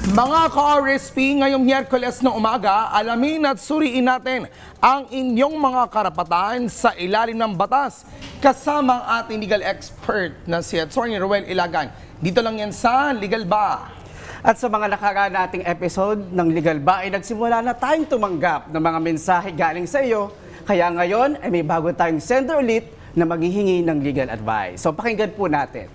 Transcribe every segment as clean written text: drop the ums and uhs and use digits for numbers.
Mga ka-RSP, ngayong Miyerkules ng umaga, alamin at suriin natin ang inyong mga karapatan sa ilalim ng batas kasama ang ating legal expert na si Atty. Roel Ilagan. Dito lang yan sa Legal Ba. At sa mga nakaraan nating episode ng Legal Ba ay nagsimula na tayong tumanggap ng mga mensahe galing sa iyo. Kaya ngayon ay may bago tayong sender ulit na maghihingi ng legal advice. So pakinggan po natin.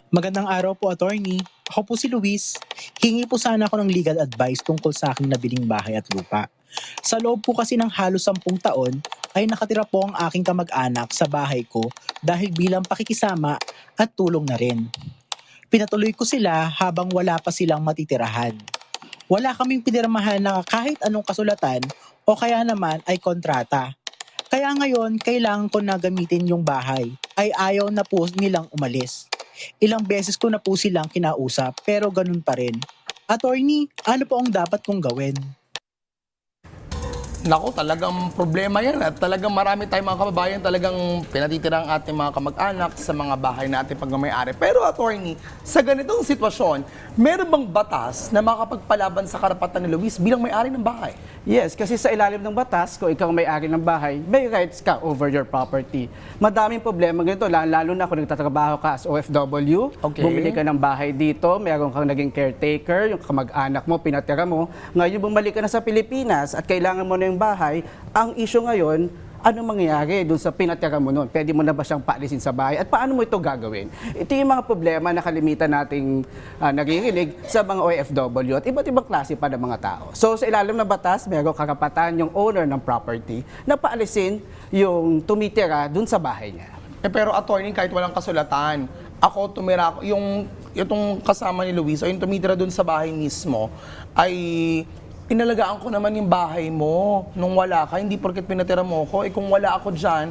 Magandang araw po, attorney. Ako po si Luis. Hingi po sana ako ng legal advice tungkol sa aking nabiling bahay at lupa. Sa loob po kasi ng halos 10 taon, ay nakatira po ang aking kamag-anak sa bahay ko dahil bilang pakikisama at tulong na rin. Pinatuloy ko sila habang wala pa silang matitirahan. Wala kaming pinirmahan na kahit anong kasulatan o kaya naman ay kontrata. Kaya ngayon, kailangan ko na gamitin yung bahay ay ayaw na po nilang umalis. Ilang beses ko na po silang kinausap pero ganun pa rin. Attorney, ano po ang dapat kong gawin? Naku, talagang problema yan at talagang marami tayong mga kababayan talagang pinatitira ang ating mga kamag-anak sa mga bahay natin pag may-ari. Pero attorney, sa ganitong sitwasyon, meron bang batas na makapagpalaban sa karapatan ni Luis bilang may-ari ng bahay? Yes, kasi sa ilalim ng batas, kung ikaw may-ari ng bahay, may rights ka over your property. Madaming problema ganito, lalo na kung nagtatrabaho ka as OFW, bumili ka ng bahay dito, meron kang naging caretaker, yung kamag-anak mo, pinatira mo, ngayon bumalik ka na sa Pilipinas at kailangan mo na yung bahay, ang issue ngayon, ano mangyayari dun sa pinatira mo nun? Pwede mo na ba siyang paalisin sa bahay? At paano mo ito gagawin? Ito yung mga problema na kalimitan nating naririnig sa mga OFW at iba't ibang klase pa ng mga tao. So sa ilalim ng batas, mayroong karapatan yung owner ng property na paalisin yung tumitira dun sa bahay niya. Pero attorney, kahit walang kasulatan, ako tumira, itong kasama ni Luis o yung tumitira dun sa bahay mismo, ay inalagaan ko naman yung bahay mo nung wala ka. Hindi porket pinatira mo ko. Kung wala ako dyan,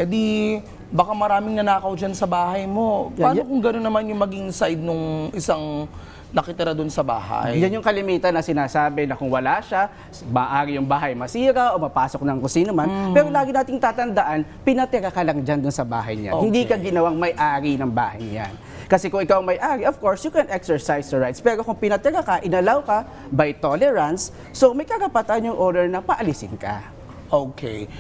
di baka maraming nanakaw dyan sa bahay mo. Paano kung gano'n naman yung maging side nung isang nakitira dun sa bahay? Yan yung kalimitan na sinasabi na kung wala siya, maaari yung bahay masira o mapasok ng kusino man. Pero lagi nating tatandaan, pinatira ka lang dyan dun sa bahay niya. Hindi ka ginawang may-ari ng bahay niyan. Kasi kung ikaw may-ari, of course, you can exercise your rights. Pero kung pinatira ka, inalaw ka by tolerance, so may karapatan yung owner na paalisin ka. Okay.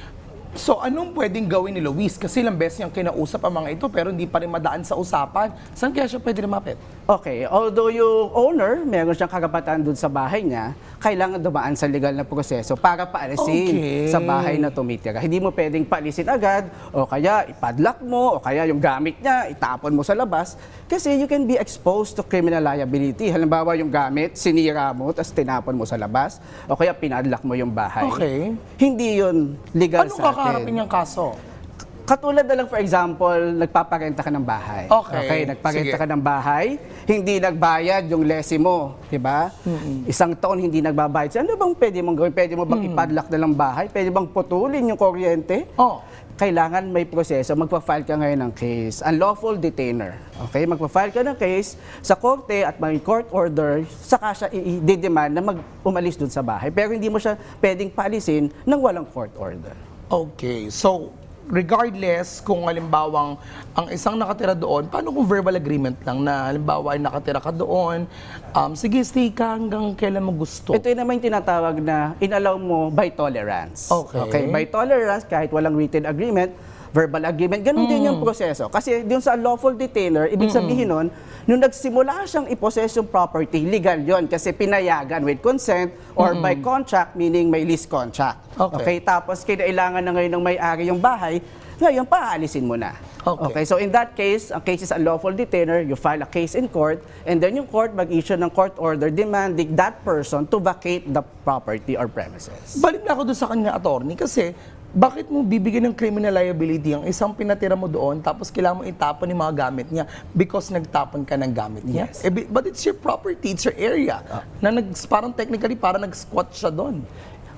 So, anong pwedeng gawin ni Luis? Kasi ilang beses niyang kinausap ang mga ito pero hindi pa rin madaan sa usapan. Saan kaya siya pwede lumapit? Okay, although yung owner, meron siyang karapatan dun sa bahay niya, kailangan dumaan sa legal na proseso para paalisin sa bahay na tumitira. Hindi mo pwedeng paalisin agad, o kaya ipadlock mo, o kaya yung gamit niya, itapon mo sa labas, kasi you can be exposed to criminal liability. Halimbawa yung gamit, sinira mo, tapos tinapon mo sa labas, o kaya pinadlock mo yung bahay. Okay. Hindi yun legal Anong sa atin. kakaharapin niyang kaso? Katulad na lang, for example, nagpaparenta ka ng bahay. Okay. Nagparenta Sige. ka ng bahay, hindi nagbayad yung lessee mo, di ba? Isang taon hindi nagbabayad. So, ano bang pwede mong gawin? Pwede mo bang ipadlock na lang bahay? Pwede bang putulin yung kuryente? Kailangan may proseso. Magpa-file ka ngayon ng case. Unlawful detainer. Okay? Magpa-file ka ng case sa korte at may court order, saka siya i-demand na umalis dun sa bahay. Pero hindi mo siya pwedeng paalisin ng walang court order. Okay. So, regardless kung halimbawang ang isang nakatira doon, paano kung verbal agreement lang na halimbawa ay nakatira ka doon, sige, stay ka hanggang kailan mo gusto? Ito yung naman yung tinatawag na inallow mo by tolerance. Okay. By tolerance, kahit walang written agreement, verbal agreement, ganun din yung proseso. Kasi dun sa unlawful detainer, ibig sabihin nun, nung nagsimula siyang i-possess yung property, legal yon kasi pinayagan with consent or by contract, meaning may lease contract. Okay, tapos kailangan na ngayon ng may-ari yung bahay, ngayon paalisin mo na. Okay, so in that case, ang case is unlawful detainer, you file a case in court, and then yung court mag-issue ng court order demanding that person to vacate the property or premises. Balik na ako doon sa kanya, attorney, kasi bakit mo bibigyan ng criminal liability ang isang pinatira mo doon tapos kailangan mo itapon yung mga gamit niya because nagtapon ka ng gamit niya? Yes. But it's your property, it's your area. Na parang technically, parang nag-squat siya doon.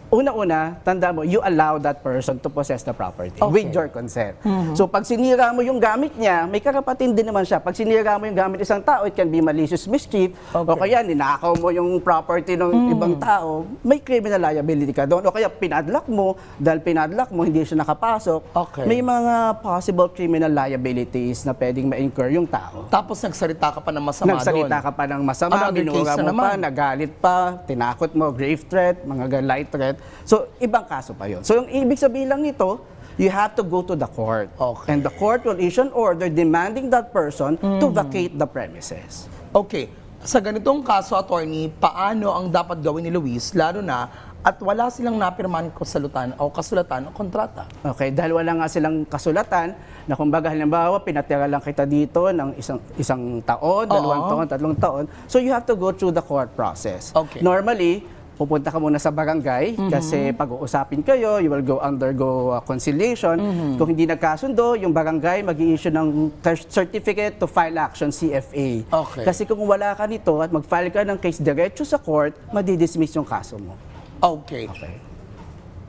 una-una, tanda mo, you allow that person to possess the property Okay. with your consent. So pag sinira mo yung gamit niya, may karapatin din naman siya. Pag sinira mo yung gamit isang tao, it can be malicious mischief, o kaya ninakaw mo yung property ng ibang tao, may criminal liability ka doon. O kaya pinadlock mo, dahil pinadlock mo, hindi siya nakapasok, Okay. may mga possible criminal liabilities na pwedeng ma-incur yung tao. Tapos nagsalita ka pa ng masama Nagsalita doon. ka pa ng masama, Another binura case na mo pa, naman. nagalit pa, tinakot mo, grave threat, mga light threat. So, ibang kaso pa yun. So, yung ibig sabihin lang nito, you have to go to the court. Okay. And the court will issue an order demanding that person to vacate the premises. Okay. Sa ganitong kaso, attorney, paano ang dapat gawin ni Luis, lalo na at wala silang napirmahan kasulatan o kontrata? Okay, dahil wala nga silang kasulatan na kumbaga halimbawa pinatira lang kita dito ng isang taon, dalawang taon, tatlong taon. So you have to go through the court process. Okay. Normally, pupunta ka muna sa barangay kasi pag-uusapin kayo, you will undergo conciliation. Kung hindi nagkasundo, yung barangay mag-i-issue ng certificate to file action CFA. Okay. Kasi kung wala ka nito at mag-file ka ng case diretso sa court, madidismiss yung kaso mo. Okay.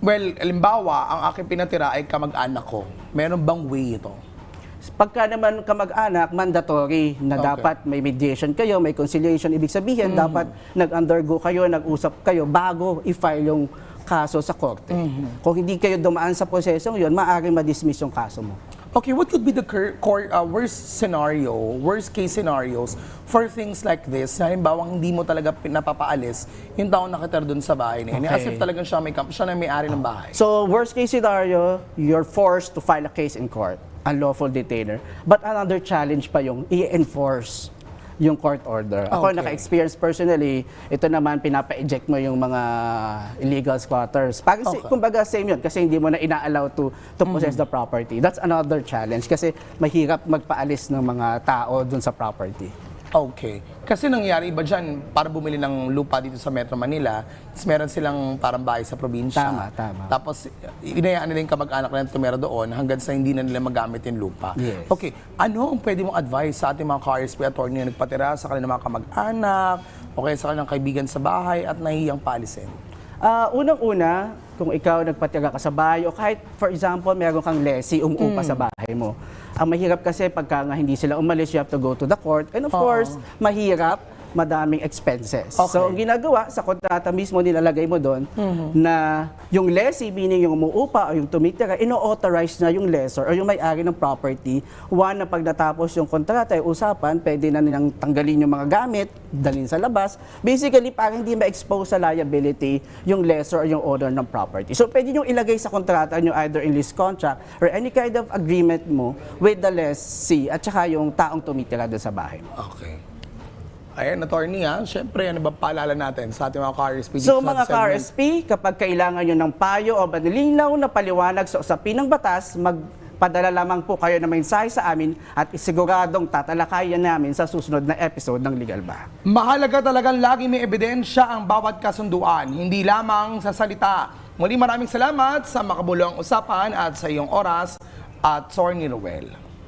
Well, halimbawa, ang aking pinatira ay kamag-anak ko. Meron bang way ito? Pagka naman kamag-anak, mandatory na Okay. dapat may mediation kayo, may conciliation. Ibig sabihin, dapat nag-undergo kayo, nag-usap kayo bago i-file yung kaso sa korte. Kung hindi kayo dumaan sa prosesong yun, maaaring ma-dismiss yung kaso mo. Okay, what could be the worst case scenarios for things like this? Halimbawa, hindi mo talaga napapaalis yung taong nakatira doon sa bahay na yun. As Okay. if talagang siya na may-ari ng bahay. So, worst case scenario, you're forced to file a case in court, unlawful detainer. But another challenge pa yung i-enforce yung court order. Ako, Okay. naka-experience personally, ito naman, pinapa-eject mo yung mga illegal squatters. Kumbaga, same yun, kasi hindi mo na ina-allow to possess the property. That's another challenge, kasi mahirap magpaalis ng mga tao dun sa property. Okay. Kasi nangyari iba dyan, para bumili ng lupa dito sa Metro Manila, tapos meron silang parang bahay sa probinsya. Tama. Tapos, inayaan nila yung kamag-anak na tumira doon hanggang sa hindi na nila magamit yung lupa. Yes. Okay. Ano ang pwede mong advice sa ating mga ka-RSP attorney na nagpatira sa kanilang mga kamag-anak, o kaya sa kanilang kaibigan sa bahay at nahihiyang paalisin? Unang-una, kung ikaw nagpatira ka sa bahay o kahit, for example, meron kang lessee umuupa sa bahay mo. Ang mahirap kasi pagka nga hindi sila umalis, you have to go to the court. And of course, mahirap, madaming expenses. Okay. So, ang ginagawa sa kontrata mismo, nilalagay mo doon na yung lessee, meaning yung umuupa o yung tumitira, ino-authorize na yung lessor o yung may-ari ng property. One, na pag natapos yung kontrata, yung usapan, pwede na nilang tanggalin yung mga gamit, dalhin sa labas. Basically, para hindi ma-expose sa liability yung lessor o yung owner ng property. So, pwede nyo ilagay sa kontrata nyo either in lease contract or any kind of agreement mo with the lessee at saka yung taong tumitira doon sa bahay mo. Okay. Ayan, attorney syempre, ano ba paalala natin sa ating mga ka-RSP? So mga ka-RSP, kapag kailangan nyo ng payo o malinaw na paliwanag sa usapin ng batas, magpadala lamang po kayo ng mensahe sa amin at isiguradong tatalakayan namin sa susunod na episode ng Legal Ba. Mahalaga talagang lagi may ebidensya ang bawat kasunduan, hindi lamang sa salita. Muli maraming salamat sa makabuluhang usapan at sa iyong oras at Attorney Ruel.